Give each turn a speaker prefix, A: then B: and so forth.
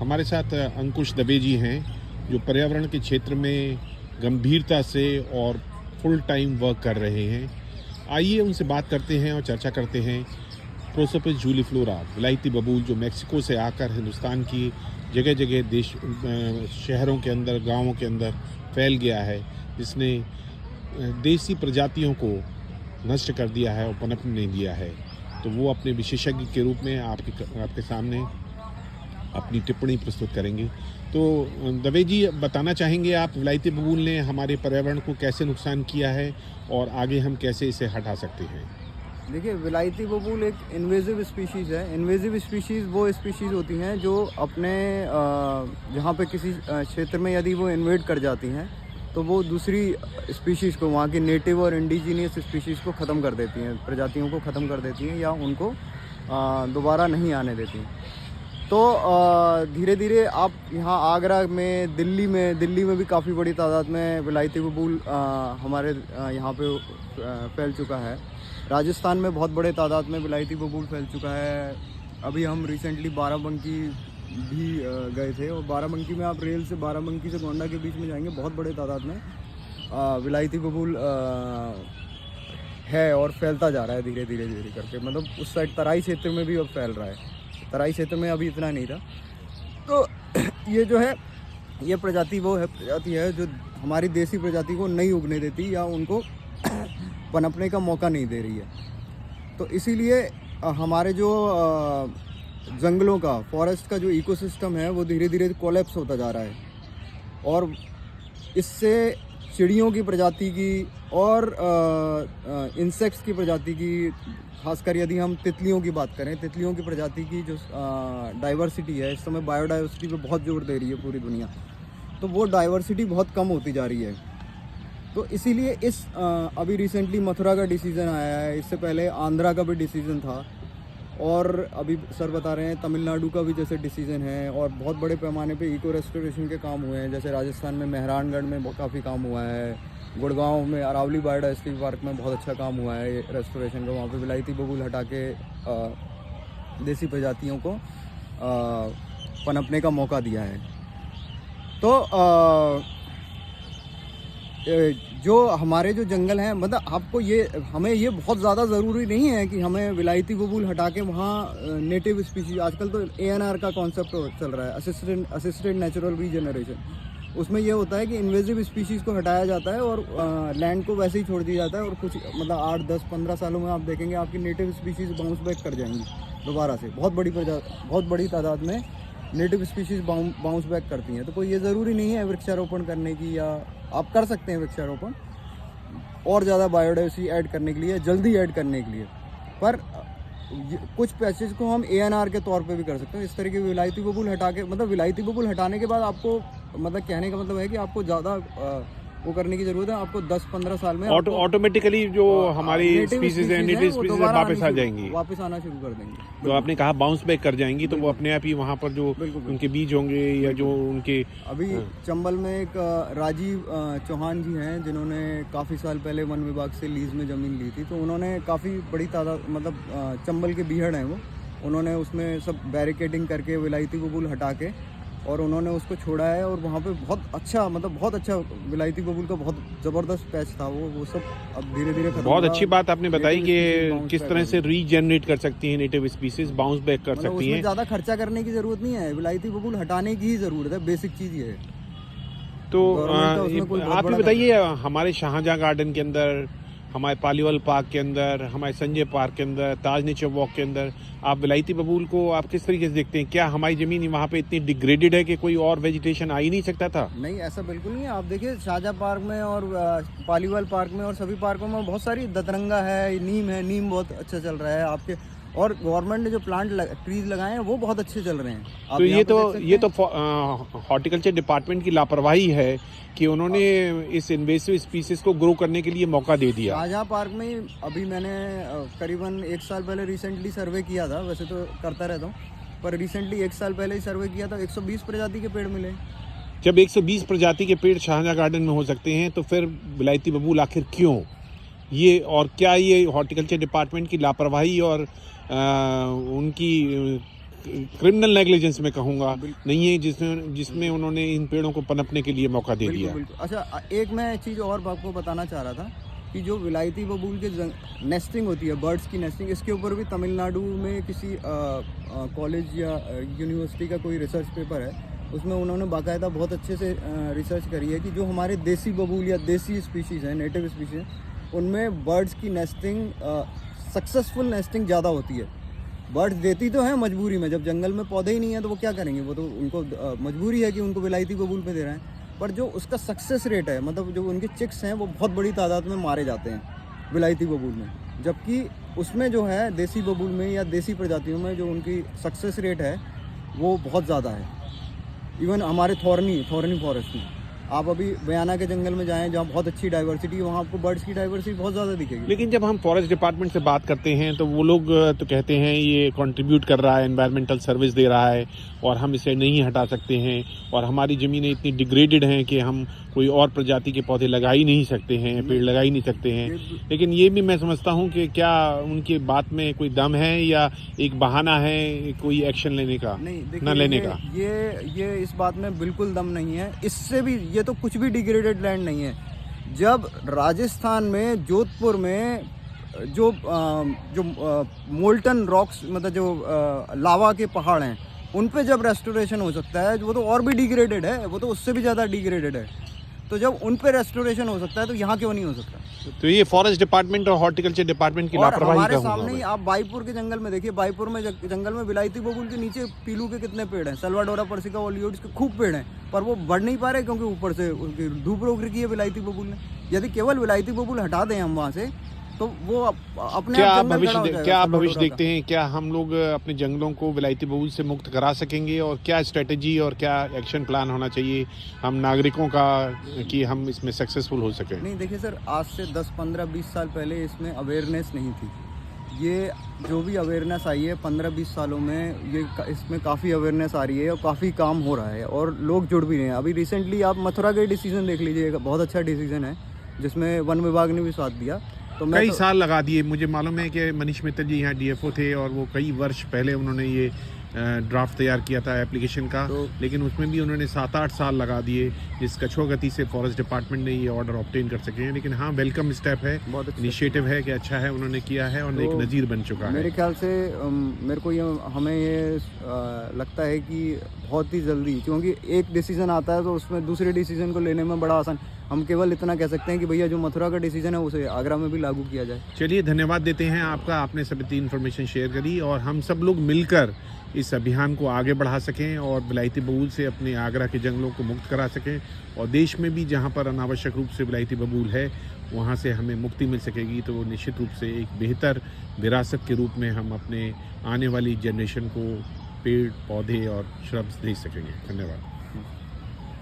A: हमारे साथ अंकुश दबे जी हैं जो पर्यावरण के क्षेत्र में गंभीरता से और फुल टाइम वर्क कर रहे हैं। आइए उनसे बात करते हैं और चर्चा करते हैं। प्रोसोपिस जूलीफ्लोरा विलायती बबूल जो मेक्सिको से आकर हिंदुस्तान की जगह जगह शहरों के अंदर, गांवों के अंदर फैल गया है, जिसने देसी प्रजातियों को नष्ट कर दिया है और पनपने नहीं दिया है। तो वो अपने विशेषज्ञ के रूप में आपके सामने अपनी टिप्पणी प्रस्तुत करेंगे। तो दबे जी, बताना चाहेंगे आप विलायती बबूल ने हमारे पर्यावरण को कैसे नुकसान किया है और आगे हम कैसे इसे हटा सकते हैं?
B: देखिए, विलायती बबूल एक इन्वेजिव स्पीशीज़ है। इन्वेजिव स्पीशीज़ वो स्पीशीज़ होती हैं जो अपने जहाँ पे किसी क्षेत्र में यदि वो इन्वेड कर जाती हैं तो वो दूसरी स्पीशीज़ को, वहाँ की नेटिव और इंडिजीनियस स्पीशीज़ को ख़त्म कर देती हैं, प्रजातियों को ख़त्म कर देती हैं या उनको दोबारा नहीं आने देती। तो धीरे धीरे आप यहाँ आगरा में, दिल्ली में भी काफ़ी बड़ी तादाद में विलायती बबूल हमारे यहाँ पे फैल चुका है। राजस्थान में बहुत बड़े तादाद में विलायती बबूल फैल चुका है। अभी हम रिसेंटली बाराबंकी भी गए थे और बाराबंकी में आप रेल से, बाराबंकी से गोंडा के बीच में जाएंगे, बहुत बड़े तादाद में विलायती बबूल है और फैलता जा रहा है धीरे धीरे करके। मतलब उस साइड तराई क्षेत्र में भी अब फैल रहा है। तराई क्षेत्र में अभी इतना नहीं था। तो ये जो है, ये प्रजाति है जो हमारी देसी प्रजाति को नहीं उगने देती या उनको पनपने का मौका नहीं दे रही है। तो इसीलिए हमारे जो जंगलों का, फॉरेस्ट का जो इकोसिस्टम है वो धीरे धीरे कोलैप्स होता जा रहा है और इससे चिड़ियों की प्रजाति की और इंसेक्ट्स की प्रजाति की, खासकर यदि हम तितलियों की बात करें, तितलियों की प्रजाति की जो डाइवर्सिटी है, इस समय बायोडाइवर्सिटी पे बहुत जोर दे रही है पूरी दुनिया, तो वो डाइवर्सिटी बहुत कम होती जा रही है। तो इसीलिए अभी रिसेंटली मथुरा का डिसीज़न आया है, इससे पहले आंध्रा का भी डिसीज़न था और अभी सर बता रहे हैं तमिलनाडु का भी जैसे डिसीज़न है और बहुत बड़े पैमाने पे इको रेस्टोरेशन के काम हुए हैं। जैसे राजस्थान में मेहरानगढ़ में काफ़ी काम हुआ है, गुड़गांव में अरावली बायोडाइवर्सिटी पार्क में बहुत अच्छा काम हुआ है रेस्टोरेशन का। वहाँ पे विलायती बबूल हटा के देसी प्रजातियों को पनपने का मौका दिया है। तो जो हमारे जो जंगल हैं, मतलब आपको हमें ये बहुत ज़्यादा ज़रूरी नहीं है कि हमें विलायती बबूल हटा के वहाँ नेटिव स्पीशीज, आजकल तो ANR का कॉन्सेप्ट चल रहा है, असिस्टेड नेचुरल रीजनरेशन। उसमें ये होता है कि इन्वेजिव स्पीशीज़ को हटाया जाता है और लैंड को वैसे ही छोड़ दिया जाता है और कुछ मतलब 8, 10, 15 सालों में आप देखेंगे आपकी नेटिव स्पीशीज़ बाउंस बैक कर जाएंगी दोबारा से। बहुत बड़ी तादाद में नेटिव स्पीशीज़ बाउंस बैक करती हैं। तो कोई ये ज़रूरी नहीं है वृक्षारोपण करने की, या आप कर सकते हैं वृक्षारोपण और ज़्यादा बायोडाइवर्सिटी ऐड करने के लिए, जल्दी ऐड करने के लिए, पर कुछ पैसेज को हम ANR के तौर पे भी कर सकते हैं। इस तरह की विलायती बबूल हटा के, मतलब विलायती बबूल हटाने के बाद आपको, मतलब कहने का मतलब है कि आपको ज़्यादा वो करने की ज़रूरत है। आपको 10-15 साल में
A: ऑटोमेटिकली जो हमारी स्पीसीज है, नेटिव स्पीसीज वापस आ जाएंगी,
B: वापस आना शुरू कर देंगे।
A: तो आपने कहा बाउंस बैक कर जाएंगी, तो वो अपने आप ही वहाँ पर जो उनके बीज होंगे या जो उनके,
B: अभी चंबल में एक राजीव चौहान जी हैं जिन्होंने काफ़ी साल पहले वन विभाग से लीज में ज़मीन ली थी। तो उन्होंने काफ़ी बड़ी तादाद, मतलब चंबल के बीहड़ हैं वो, उन्होंने उसमें सब बैरिकेडिंग करके विलायती बबूल हटा के और उन्होंने उसको छोड़ा है और वहाँ पे बहुत अच्छा विलायती बबूल का बहुत ज़बरदस्त पैच था वो सब अब धीरे धीरे खत्म।
A: बहुत अच्छी बात आपने बताई कि किस तरह से रीजनरेट कर सकती हैं नेटिव स्पीसीज, बाउंस बैक कर सकती हैं।
B: ज़्यादा खर्चा करने की ज़रूरत नहीं है, विलायती बबूल हटाने की ही ज़रूरत है, बेसिक चीज़ ये है।
A: तो आप भी बताइए, हमारे शाहजहाँ गार्डन के अंदर, हमारे पालीवाल पार्क के अंदर, हमारे संजय पार्क के अंदर, ताज नेचर वॉक के अंदर आप विलायती बबूल को आप किस तरीके से देखते हैं? क्या हमारी ज़मीन वहाँ पे इतनी डिग्रेडेड है कि कोई और वेजिटेशन आ ही नहीं सकता था?
B: नहीं, ऐसा बिल्कुल नहीं है। आप देखिए शाहजहाँ पार्क में और पालीवाल पार्क में और सभी पार्कों में बहुत सारी दतरंगा है, नीम बहुत अच्छा चल रहा है आपके, और गवर्नमेंट ने जो ट्रीज लगाए हैं वो बहुत अच्छे चल रहे हैं।
A: तो ये तो हॉर्टिकल्चर डिपार्टमेंट की लापरवाही है कि उन्होंने इस इन्वेसिव स्पीसीज को ग्रो करने के लिए मौका दे दिया।
B: शाहजहाँ पार्क में अभी मैंने करीबन 1 साल पहले रिसेंटली सर्वे किया था, वैसे तो करता रहता हूँ, पर रिसेंटली 1 साल पहले ही सर्वे किया था, 120 प्रजाति के पेड़ मिले।
A: जब 120 प्रजाति के पेड़ शाहजहाँ गार्डन में हो सकते हैं तो फिर विलायती बबूल आखिर क्यों? ये और क्या ये हॉर्टिकल्चर डिपार्टमेंट की लापरवाही और उनकी क्रिमिनल नेग्लिजेंस में कहूँगा नहीं है, जिसमें उन्होंने इन पेड़ों को पनपने के लिए मौका दे दिया।
B: बिल्कुल। अच्छा, एक मैं चीज़ और आपको बताना चाह रहा था कि जो विलायती बबूल के नेस्टिंग होती है, बर्ड्स की नेस्टिंग, इसके ऊपर भी तमिलनाडु में किसी कॉलेज या यूनिवर्सिटी का कोई रिसर्च पेपर है, उसमें उन्होंने बाकायदा बहुत अच्छे से रिसर्च करी है कि जो हमारे देसी बबूल या देसी स्पीशीज़ हैं, नेटिव स्पीशीज़, उनमें बर्ड्स की नेस्टिंग, सक्सेसफुल नेस्टिंग ज़्यादा होती है। बर्ड्स देती तो हैं मजबूरी में, जब जंगल में पौधे ही नहीं हैं तो वो क्या करेंगे, वो तो उनको मजबूरी है कि उनको विलायती बबूल पे दे रहे हैं। पर जो उसका सक्सेस रेट है, मतलब जो उनके चिक्स हैं वो बहुत बड़ी तादाद में मारे जाते हैं विलायती बबूल में, जबकि उसमें जो है देसी बबूल में या देसी प्रजातियों में जो उनकी सक्सेस रेट है वो बहुत ज़्यादा है। इवन हमारे थॉर्नी फॉरेस्ट में आप अभी बयाना के जंगल में जाएं जहाँ बहुत अच्छी डाइवर्सिटी है, वहाँ आपको बर्ड्स की डाइवर्सिटी बहुत ज़्यादा दिखेगी।
A: लेकिन जब हम फॉरेस्ट डिपार्टमेंट से बात करते हैं तो वो लोग तो कहते हैं ये कंट्रीब्यूट कर रहा है, एनवायरमेंटल सर्विस दे रहा है और हम इसे नहीं हटा सकते हैं, और हमारी ज़मीनें इतनी डिग्रेडेड हैं कि हम कोई और प्रजाति के पौधे लगा ही नहीं सकते हैं, पेड़ लगा ही नहीं सकते हैं। लेकिन ये भी मैं समझता हूँ कि क्या उनकी बात में कोई दम है या एक बहाना है कोई एक्शन लेने का, न लेने का?
B: ये इस बात में बिल्कुल दम नहीं है। इससे भी ये तो कुछ भी डिग्रेडेड लैंड नहीं है। जब राजस्थान में जोधपुर में जो मोल्टन रॉक्स, मतलब जो लावा के पहाड़ हैं, उन पे जब रेस्टोरेशन हो सकता है, वो तो और भी डिग्रेडेड है, वो तो उससे भी ज़्यादा डिग्रेडेड है। तो जब उन पे रेस्टोरेशन हो सकता है तो यहाँ क्यों नहीं हो सकता?
A: तो ये फॉरेस्ट डिपार्टमेंट और हॉर्टिकल्चर डिपार्टमेंट की लापरवाही
B: हमारे
A: कहूंगा
B: सामने ही आप बाईपुर के जंगल में देखिए, बाईपुर में जंगल में विलायती बबूल के नीचे पीलू के कितने पेड़ हैं, सल्वाडोरा पर्सिका ओलियोइड्स के खूब पेड़ हैं, पर वो बढ़ नहीं पा रहे क्योंकि ऊपर से धूप रोक रखी है विलायती बबूल ने। यदि केवल विलायती बबूल हटा दें हम वहाँ से तो वो अपने
A: क्या
B: आप
A: भविष्य देखते हैं? क्या हम लोग अपने जंगलों को विलायती बबूल से मुक्त करा सकेंगे, और क्या स्ट्रेटजी और क्या एक्शन प्लान होना चाहिए हम नागरिकों का कि हम इसमें सक्सेसफुल हो सकें?
B: नहीं, देखिए सर, आज से 10, 15, 20 साल पहले इसमें अवेयरनेस नहीं थी। ये जो भी अवेयरनेस आई है 15-20 सालों में, ये इसमें काफ़ी अवेयरनेस आ रही है और काफ़ी काम हो रहा है और लोग जुड़ भी रहे हैं। अभी रिसेंटली आप मथुरा का डिसीजन देख लीजिए, बहुत अच्छा डिसीजन है जिसमें वन विभाग ने भी साथ दिया। तो
A: कई साल लगा दिए। मुझे मालूम है कि मनीष मित्तल जी यहाँ डीएफओ थे और वो कई वर्ष पहले उन्होंने ये ड्राफ्ट तैयार किया था एप्लीकेशन का, लेकिन उसमें भी उन्होंने 7-8 साल लगा दिए, जिस कछुआ गति से फॉरेस्ट डिपार्टमेंट ने ये ऑर्डर ऑब्टेन कर सके हैं। लेकिन हाँ, वेलकम स्टेप है, इनिशिएटिव है कि अच्छा है उन्होंने किया है और एक नज़ीर बन चुका है।
B: मेरे ख्याल से हमें ये लगता है कि बहुत ही जल्दी, क्योंकि एक डिसीजन आता है तो उसमें दूसरे डिसीजन को लेने में बड़ा आसान, हम केवल इतना कह सकते हैं कि भैया जो मथुरा का डिसीजन है उसे आगरा में भी लागू किया जाए।
A: चलिए, धन्यवाद देते हैं आपका, आपने सभी इन्फॉर्मेशन शेयर करी और हम सब लोग मिलकर इस अभियान को आगे बढ़ा सकें और विलायती बबूल से अपने आगरा के जंगलों को मुक्त करा सकें, और देश में भी जहां पर अनावश्यक रूप से विलायती बबूल है वहां से हमें मुक्ति मिल सकेगी। तो निश्चित रूप से एक बेहतर विरासत के रूप में हम अपने आने वाली जनरेशन को पेड़, पौधे और श्रब्स दे सकेंगे। धन्यवाद।